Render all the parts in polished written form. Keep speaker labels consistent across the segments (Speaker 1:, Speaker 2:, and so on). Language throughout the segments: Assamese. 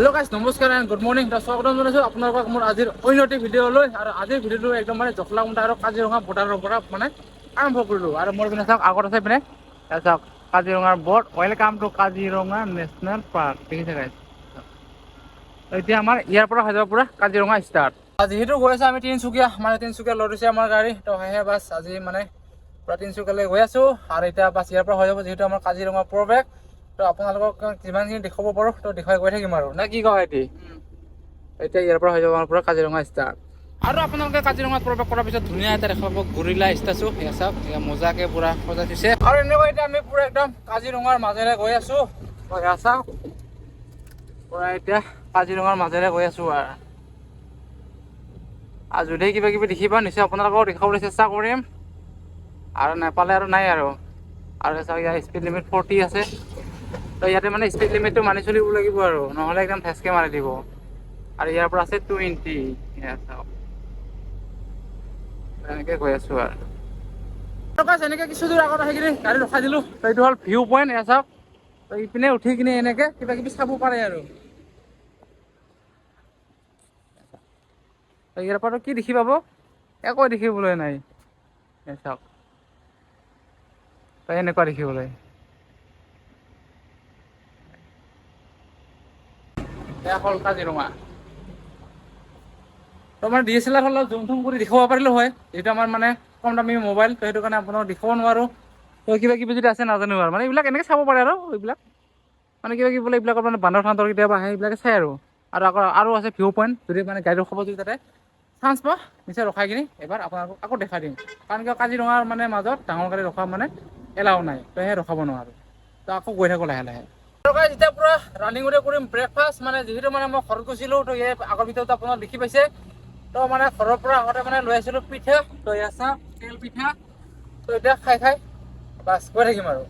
Speaker 1: হেল্ল' গাইজ নমস্কাৰ এণ্ড গুড মৰ্ণিং। স্বাগতম জনাইছোঁ আপোনালোকক মোৰ আজিৰ অন্য এটি ভিডিঅ'লৈ। আৰু আজিৰ ভিডিঅ'টো একদম মানে জখলাবন্ধা আৰু কাজিৰঙা বৰ্ডাৰৰ পৰা মানে আৰম্ভ কৰিলোঁ। আৰু মোৰ পিনে চাওক, আগত আছে পিনে চাওক কাজিৰঙাৰ board. Welcome to Kaziranga national park. দেখিছে গাইজ, এতিয়া আমাৰ ইয়াৰ পৰা হৈ যাব পুৰা কাজিৰঙা ষ্টাৰ্ট। যিহেতু গৈ আছে আমি তিনিচুকীয়া, মানে তিনিচুকীয়া লৈ গৈছে আমাৰ গাড়ী, তো সেয়েহে বাছ আজি মানে পুৰা তিনিচুকীয়ালৈ গৈ আছোঁ। আৰু এতিয়া বাছ ইয়াৰ পৰা হৈ যাব যিহেতু আমাৰ কাজিৰঙা প্ৰৱেশ। তো আপোনালোকক যিমানখিনি দেখুৱাব পাৰোঁ তো দেখুৱাই গৈ থাকিম আৰু নে কি কয় এটি। এতিয়া ইয়াৰ পৰা হৈ যাব আমাৰ পুৰা কাজিৰঙা ষ্টাৰ্ট। আৰু আপোনালোকে কাজিৰঙাত প্ৰৱেশ কৰাৰ পিছত ধুনীয়া এটা দেখা পাব গৰিলা ষ্টেচু। এয়া চাওক, এয়া মজাকে পুৰা সজাই দিছে। আৰু এনেকুৱা এতিয়া আমি পুৰা একদম কাজিৰঙাৰ মাজেৰে গৈ আছোঁ। এয়া চাওক, পুৰা এতিয়া কাজিৰঙাৰ মাজেৰে গৈ আছোঁ। আৰু যদি কিবা কিবি দেখি পাওঁ নিশ্চয় আপোনালোকক দেখাবলৈ চেষ্টা কৰিম। আৰু নাপালে আৰু নাই আৰু চাওক, ইয়াৰ স্পীড লিমিট 40 আছে। তো ইয়াতে মানে স্পীড লিমিটটো মানি চলিব লাগিব আৰু নহ'লে একদম ফেচকে মাৰি দিব। আৰু ইয়াৰ পৰা আছে 20। চাওক, এনেকৈ গৈ আছোঁ আৰু এনেকৈ কিছু দূৰ আগত আহি কিনে গাড়ী ৰখাই দিলোঁ। তো এইটো হ'ল ভিউ পইণ্ট। এয়া চাওক, তো ইপিনে উঠি কিনে এনেকৈ কিবা কিবি চাব পাৰে আৰু ইয়াৰ পৰা কি দেখি পাব, একো দেখিবলৈ নাই। চাওক, তো এনেকুৱা দেখিবলৈ। এয়া হ'ল কাজিৰঙা। তো মানে DSLR হ'লে জুম চুম কৰি দেখুৱাব পাৰিলোঁ হয়, যিহেতু আমাৰ মানে কম দামী মোবাইল। তো সেইটো কাৰণে আপোনাক দেখুৱাব নোৱাৰোঁ। তো কিবা কিবি যদি আছে নাজানো আৰু মানে এইবিলাক এনেকৈ চাব পাৰে আৰু এইবিলাক মানে কিবা কিবি বোলে এইবিলাকৰ মানে বান্দৰ চান্দৰ কেতিয়াবা আহে, এইবিলাকে চাই আৰু আছে ভিউ পইণ্ট। যদি মানে গাড়ী ৰখাব যদি তাতে চান্স পাওঁ নিশ্চয় ৰখাই কিনি এবাৰ আপোনালোকক আকৌ দেখাই দিম। কাৰণ কিয় কাজিৰঙাৰ মানে মাজত ডাঙৰ গাড়ী ৰখা মানে এলাও নাই, তো সেই ৰখাব নোৱাৰোঁ। তো আকৌ গৈ থাকোঁ লাহে লাহে। যেতিয়া পুৰা ৰানিঙতে কৰিম ব্ৰেকফাষ্ট, মানে যিহেতু মানে মই ঘৰত গৈছিলোঁ। তো এই আগৰ ভিতৰত আপোনাক দেখি পাইছে। তো মানে ঘৰৰ পৰা আগতে মানে লৈ আহিছিলোঁ পিঠা। তো এয়া চাওক, তেল পিঠা। তো এতিয়া খাই বাছ গৈ থাকিম আৰু।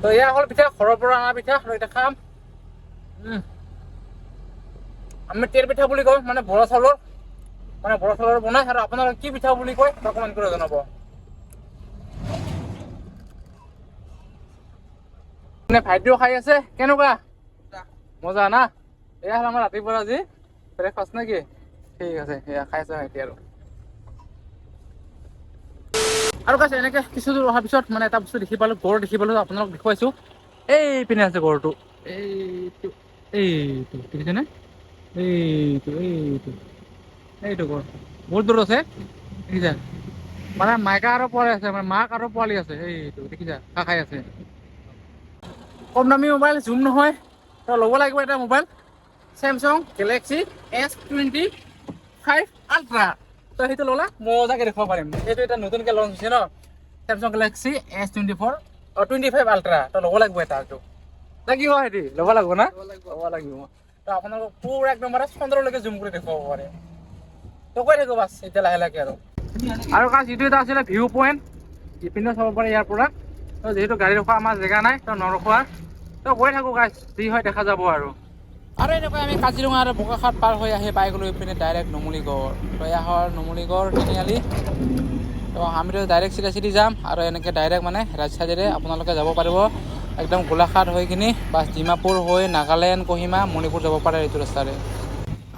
Speaker 1: তো এয়া হ'ল পিঠা, ঘৰৰ পৰা অনা পিঠা। তো এতিয়া খাম। আমি তেল পিঠা বুলি কওঁ, মানে বৰা চাউলৰ বনাই। আৰু আপোনালোকে কি পিঠা বুলি কয় কমেণ্ট কৰি জনাব। ভাইটিও খাই আছে, কেনেকুৱা মজা না। এয়া হ'ল আমাৰ ৰাতিপুৱা আজি ব্ৰেকফাষ্ট নে কি। ঠিক আছে, সেয়া খাই আছে ভাইটি। আৰু কৈছে এনেকৈ কিছু দূৰ অহাৰ পিছত মানে এটা বস্তু দেখি পালোঁ, গড় দেখি পালোঁ। আপোনালোকক দেখুৱাইছোঁ, এই পিনে আছে গড়টো। এইটো দেখিছেনে? এইটো গড় বহুত দূৰত আছে, দেখিছা। মানে মাইকা আৰু পোৱালি আছে, মানে মাক আৰু পোৱালি আছে। এইটো দেখিছা, ঘাঁহ খাই আছে। কম দামী মোবাইল, জুম নহয়। তো ল'ব লাগিব এটা mobile, Samsung Galaxy S25 ultra. তো সেইটো ল'লে মজাকে দেখুৱাব পাৰিম। এইটো এটা নতুনকৈ লঞ্চ হৈছে ন, চেমচাং গেলেক্সি S25 আল্ট্ৰা। তো ল'ব লাগিব এটা। নে কি কয় সিহঁতি, ল'ব লাগিব না, ল'ব লাগিব। তো আপোনালোকক পুৰা একদম মানে চন্দ্ৰলৈকে জুম কৰি দেখুৱাব পাৰে। তো কৈ থাকোঁ বাছ এতিয়া লাহে লাহে আৰু কাজ যিটো এটা আছিলে ভিউ পইণ্ট, ইপিনেও চাব পাৰে ইয়াৰ পৰা। তো যিহেতু গাড়ী ৰখোৱা আমাৰ জেগা নাই, তো নৰখোৱা। তো গৈ থাকোঁ গাইজ, যি হয় দেখা যাব আৰু এনেকৈ আমি কাজিৰঙা আৰু বোকাখাট পাৰ হৈ আহি পাই গ'লোঁ ইপিনে ডাইৰেক্ট নুমলীগড়। তো এয়া হ'ল নুমলীগড় তিনিআলি। তো আমিতো ডাইৰেক্ট চিধা যাম, আৰু এনেকৈ ডাইৰেক্ট মানে ৰাইট চাইডেৰে আপোনালোকে যাব পাৰিব একদম গোলাঘাট হৈ কিনি বাছ ডিমাপুৰ হৈ নাগালেণ্ড, কহিমা, মণিপুৰ যাব পাৰে এইটো ৰাস্তাৰে।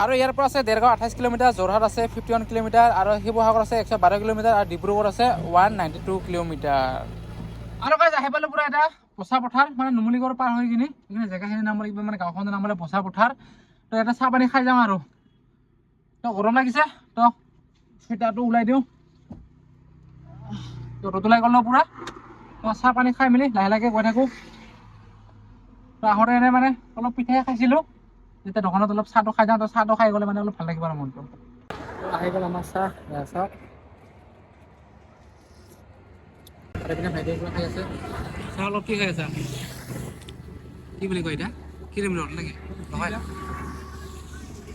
Speaker 1: আৰু ইয়াৰ পৰা আছে দেৰগাঁও 28 কিলোমিটাৰ, যোৰহাট আছে 51 কিলোমিটাৰ, আৰু শিৱসাগৰ আছে 112 কিলোমিটাৰ, আৰু ডিব্ৰুগড় আছে 192 কিলোমিটাৰ। আৰু গাইজ আহি পালোঁ পুৰা এটা বচা পথাৰ, মানে নুমলীগড় পাৰ হৈ কিনি এইখিনি জেগাখিনিৰ নাম মানে গাঁওখনৰ নাম বচা পথাৰ। তো এটা চাহ পানী খাই যাওঁ আৰু। তো গৰম লাগিছে, তো চুৱেটাৰটো ওলাই দিওঁ। তো ৰ'দ ওলাই গ'ল ন পুৰা। তো চাহ পানী খাই মেলি লাহে লাহে গৈ থাকোঁ। তো আহোঁতে এনে মানে অলপ পিঠাই খাইছিলোঁ, যেতিয়া দোকানত অলপ চাহটো খাই যাওঁ। তো চাহটো খাই গ'লে মানে অলপ ভাল লাগিব আৰু মনটো। আহি গ'ল আমাৰ চাহ, চাওক। আৰু এইপিনে ভাইটিয়ে কিবা খাই আছে। চাহ অলপ কি খাই আছা? কি বুলি কয় এতিয়া, ক্ৰীম ৰ'ল নেকি? নহয়,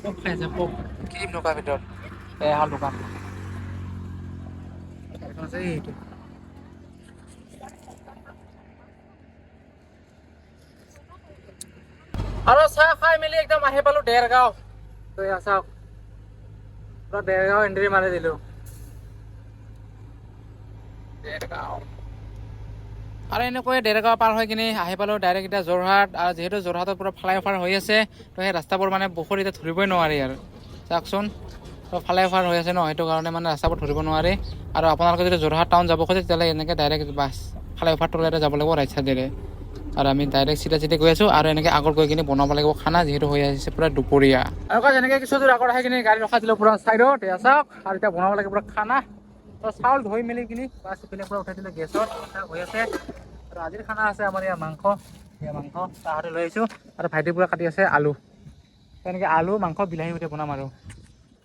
Speaker 1: পপ খাই আছে, পপ। ক্ৰীম থকাৰ ভিতৰত এয়া হ'ল দোকান। এইটো আৰু চাহ খাই মেলি একদম আহি পালোঁ দেৰগাঁও। তো এয়া চাওক, পুৰা দেৰগাঁও এণ্ট্ৰি মাৰি দিলোঁ। দেৰগাঁও আৰু এনেকৈ ডেৰগাঁও পাৰ হৈ কিনে আহি পালোঁ ডাইৰেক্ট এতিয়া যোৰহাট। আৰু যিহেতু যোৰহাটত পুৰা ফ্লাইঅভাৰ হৈ আছে, তো সেই ৰাস্তাবোৰ মানে বহুত এতিয়া ধৰিবই নোৱাৰি আৰু চাওকচোন। তো ফ্লাইঅভাৰ হৈ আছে ন, সেইটো কাৰণে মানে ৰাস্তাবোৰ ধৰিব নোৱাৰি। আৰু আপোনালোকে যদি যোৰহাট টাউন যাব খোজে তেতিয়াহ'লে এনেকৈ ডাইৰেক্ট বাছ ফ্লাইঅভাৰ তলেৰে যাব লাগিব ৰাইট চাইডেৰে। আৰু আমি ডাইৰেক্ট চিধা গৈ আছোঁ। আৰু এনেকৈ আগত গৈ কিনে বনাব লাগিব খানা, যিহেতু হৈ আহিছে পুৰা দুপৰীয়া। আৰু যেনেকৈ কিছু দূৰ আগত আহি কিনে গাড়ী ৰখাই দিলোঁ পুৰা চাইডত, এয়া চাওক। আৰু এতিয়া বনাব লাগে পুৰা খানা। তো চাউল ধুই মেলি কিনি বাছ ইপিনে পৰা উঠাই দিলোঁ গেছত, হৈ আছে। আৰু আজিৰ খানা আছে আমাৰ ইয়াৰ মাংস, মাংস চাহতে লৈ আহিছোঁ। আৰু ভাইটি পুৰা কাটি আছে আলু, তেনেকৈ আলু মাংস বিলাহী সৈতে বনাম আৰু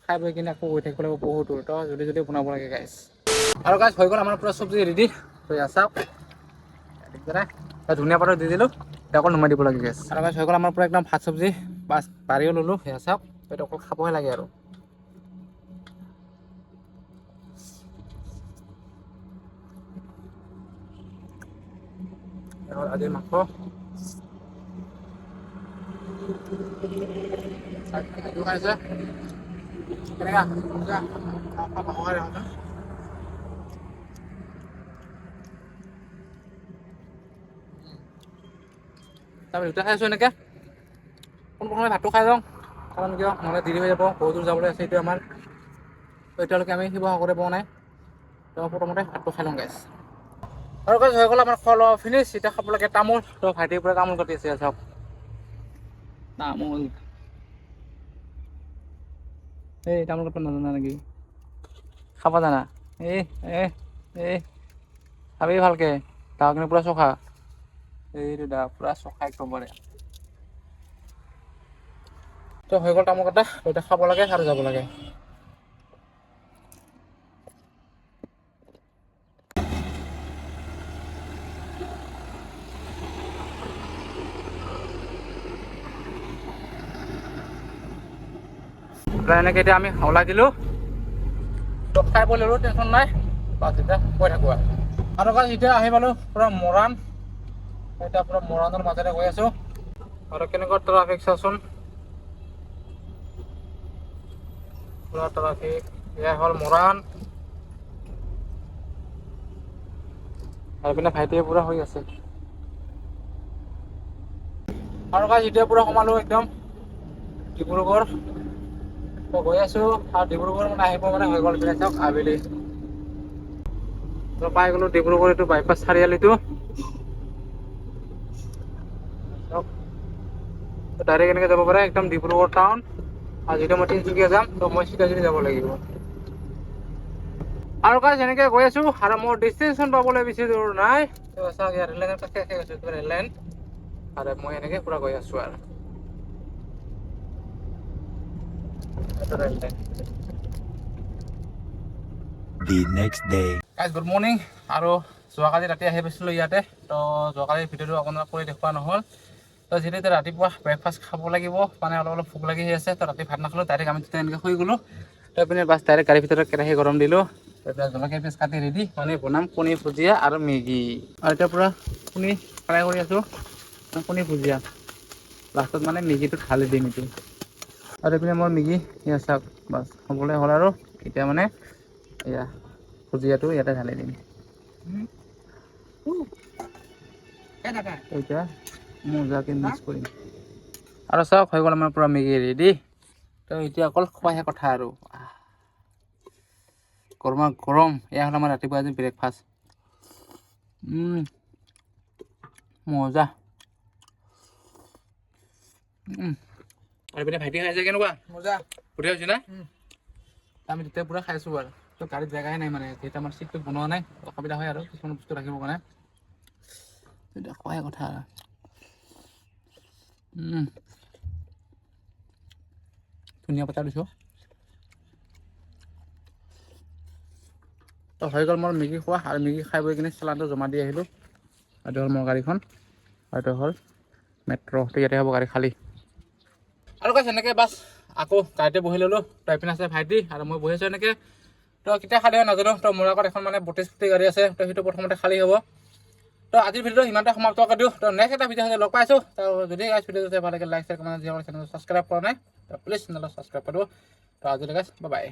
Speaker 1: খাই বৈ কিনে আকৌ গৈ থাকিব লাগিব বহুত দূৰ। তো জলদি বনাব লাগে গাইছ। আৰু গাইছ হৈ গ'ল আমাৰ পুৰা চব্জি ৰেডি। তো এয়া চাওক, ধুনীয়া পাতত দি দিলোঁ, এতিয়া অকল নমাই দিব লাগে গেছ। আৰু গাইছ হৈ গ'ল আমাৰ পুৰা একদম ভাত চব্জি বাছ বাঢ়িও ল'লোঁ। সেয়া চাওক, এইটো অকল খাবহে লাগে আৰু আজিৰ মাংস খাইছে কেনেকা তাৰপিছত দুটা খাইছোঁ এনেকৈ। পোনপ্ৰথমে ভাতটো খাই লওঁ, কাৰণ কিয় নহ'লে দেৰি হৈ যাব, বহুত দূৰ যাবলৈ আছে। এইটো আমাৰ এতিয়ালৈকে আমি শিৱসাগৰে পোৱা নাই। তো প্ৰথমতে ভাতটো খাই লওঁ গাইছ। আৰু গাইছ হৈ গ'ল আমাৰ খোৱা লোৱা ফিনিছ। এতিয়া খাব লাগে তামোল। তো ভাইটিৰ পৰা তামোল কাটি আছে চাওক, তামোল। এই তামোল কাটিব নাজানা নেকি? খাব জানা? এ এ এ খাবি ভালকে, গাঁও কিন্তু পুৰা চখা। এইটো দা পুৰা চখা একেবাৰে। তো হৈ গ'ল তামোল কটা, এতিয়া খাব লাগে আৰু যাব লাগে। এনেকৈ এতিয়া আমি ওলাই দিলোঁ, তো খাই বৈ ল'লোঁ, টেনশ্যন নাই। বাছ এতিয়া গৈ থাকোঁ আৰু গাইছ এতিয়া আহি পালোঁ পুৰা মৰাণ। এতিয়া পুৰা মৰাণৰ মাজেৰে গৈ আছোঁ। আৰু কেনেকুৱা ট্ৰাফিক চাচোন, পুৰা ট্ৰাফিক। এয়া হ'ল মৰাণ। আৰু এইপিনে ভাইটিয়ে পুৰা হৈ আছে। আৰু গাইছ এতিয়া পুৰা সোমালোঁ একদম ডিব্ৰুগড়। তো গৈ আছোঁ। আৰু ডিব্ৰুগড় মানে আহিব মানে হৈ গ'ল এইপিনে চাওক আবেলি। তো পাই গ'লোঁ ডিব্ৰুগড়, এইটো বাইপাছ চাৰিআলিটো। ডাইৰেক্ট এনেকৈ যাব পাৰে একদম ডিব্ৰুগড় টাউন। আৰু যেতিয়া মই তিনিচুকীয়া যাম, তো মই চিধা যাব লাগিব। আৰু গাইছ এনেকৈ গৈ আছোঁ, আৰু মোৰ ডেষ্টিনেশ্যন পাবলৈ বেছি দূৰ নাই। তো চাওক ইয়াৰ ৰেললাইনৰ কাষে কাষে গৈছোঁ, ৰেললাইন। আৰু মই এনেকৈ পুৰা গৈ আছোঁ আৰু
Speaker 2: The next day.
Speaker 1: Guys good morning. আৰু যোৱাকালি ৰাতি আহি পাইছিলোঁ ইয়াতে। তো যোৱাকালি ভিডিঅ'টো আপোনাক কৰি দেখুওৱা নহ'ল। তো যিহেতু ৰাতিপুৱা ব্ৰেকফাষ্ট খাব লাগিব, মানে অলপ ভোক লাগি আছে। তো ৰাতি ভাত নাখালোঁ, ডাইৰেক্ট আমি তেতিয়া এনেকৈ শুই গ'লোঁ। তো এইপিনে বাছ ডাইৰেক্ট গাড়ীৰ ভিতৰত কেৰাহী গৰম দিলোঁ। এতিয়া জলকীয়া পিঁয়াজ কাটি ৰেডি, মানে বনাম কণী ভুজিয়া আৰু মেগী। আৰু এতিয়া পূৰা কণী ফ্ৰাই কৰি আছোঁ, কণী ভুজিয়া। লাষ্টত মানে মেগীটো ঢালি দিম এইটো। আৰু এইপিনে মোৰ মেগী এয়া চাওক, বাছ হ'বলৈ হ'ল। আৰু এতিয়া মানে এয়া ভুজিয়াটো ইয়াতে ঢালি দিম। এতিয়া মজাকে মিক্স কৰিম। আৰু চাওক হৈ গ'ল আমাৰ পূৰা মেগী ৰেডি। তো এতিয়া অকল খোৱাহে কথা আৰু গৰমা গৰম। এয়া হ'ল আমাৰ ৰাতিপুৱা আজি ব্ৰেকফাষ্ট। মজা। আৰু এইপিনে ভাইটি খাইছে, কেনেকুৱা? মজা, বঢ়িয়া হৈছে না? আমি তেতিয়া পূৰা খাইছোঁ আৰু তো গাড়ীত জেগাই নাই, মানে যিহেতু আমাৰ চিটটো বনোৱা নাই, অসুবিধা হয় আৰু কিছুমান বস্তু ৰাখিবৰ কাৰণে। এতিয়া খোৱাহে কথা আৰু ধুনীয়া পাতা দিছোঁ। তো হৈ গ'ল মোৰ মেগী খোৱা। আৰু মেগী খাই বৈ কিনে চালানটো জমা দি আহিলোঁ। এইটো হ'ল মোৰ গাড়ীখন, আৰু এইটো হ'ল মেট্ৰ'। তো ইয়াতে হ'ব গাড়ী খালী। আৰু গাইছ এনেকৈ বাছ আকৌ গাড়ীতে বহি ল'লোঁ। তো এইপিনে আছে ভাইটি আৰু মই বহি আছোঁ এনেকৈ। তো কেতিয়া খালী হয় নাজানো। তো মোৰ আগত এখন মানে 32 ফুটি গাড়ী আছে, তো সেইটো প্ৰথমতে খালী হ'ব। তো আজিৰ ভিডিঅ'টো ইমানতে সমাপ্ত কৰি দিওঁ। তো নেক্সট এটা ভিডিঅ' লগ পাইছোঁ। তো যদি গাইছ ভিডিঅ'টো ভাল লাগে, লাইক শ্বেয়াৰ কমেণ্ট, চেনেলটো ছাবস্ক্ৰাইব কৰা নাই তো প্লিজ চেনেলটো ছাবস্ক্ৰাইব কৰিব। তো আজিলৈ গাইছ বাই বাই।